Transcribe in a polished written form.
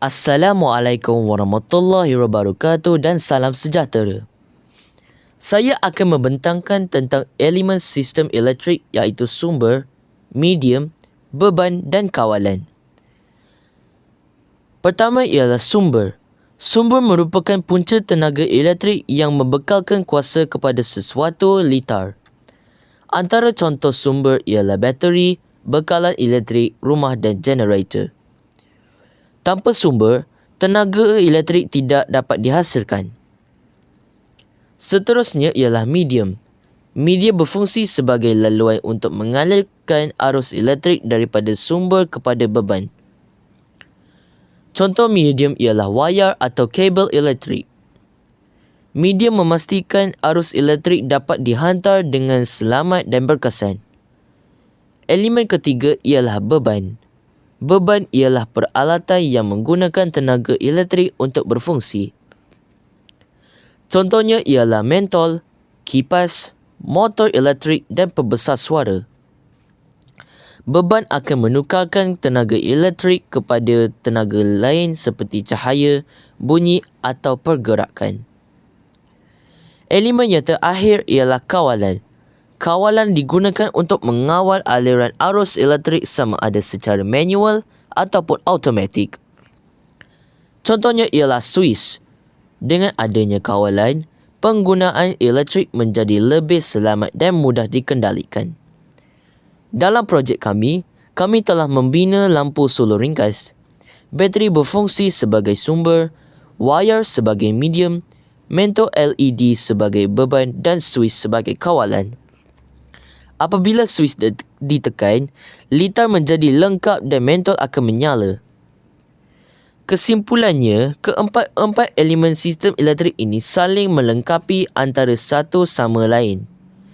Assalamualaikum warahmatullahi wabarakatuh dan salam sejahtera. Saya akan membentangkan tentang elemen sistem elektrik iaitu sumber, medium, beban dan kawalan. Pertama ialah sumber. Sumber merupakan punca tenaga elektrik yang membekalkan kuasa kepada sesuatu litar. Antara contoh sumber ialah bateri, bekalan elektrik, rumah dan generator. Tanpa sumber, tenaga elektrik tidak dapat dihasilkan. Seterusnya ialah medium. Medium berfungsi sebagai laluan untuk mengalirkan arus elektrik daripada sumber kepada beban. Contoh medium ialah wayar atau kabel elektrik. Medium memastikan arus elektrik dapat dihantar dengan selamat dan berkesan. Elemen ketiga ialah beban. Beban ialah peralatan yang menggunakan tenaga elektrik untuk berfungsi. Contohnya ialah mentol, kipas, motor elektrik dan pembesar suara. Beban akan menukarkan tenaga elektrik kepada tenaga lain seperti cahaya, bunyi atau pergerakan. Elemen yang terakhir ialah kawalan. Kawalan digunakan untuk mengawal aliran arus elektrik sama ada secara manual ataupun automatik. Contohnya ialah suis. Dengan adanya kawalan, penggunaan elektrik menjadi lebih selamat dan mudah dikendalikan. Dalam projek kami telah membina lampu solar ringkas. Bateri berfungsi sebagai sumber, wayar sebagai medium, mentol LED sebagai beban dan suis sebagai kawalan. Apabila suis ditekan, litar menjadi lengkap dan mentol akan menyala. Kesimpulannya, keempat-empat elemen sistem elektrik ini saling melengkapi antara satu sama lain.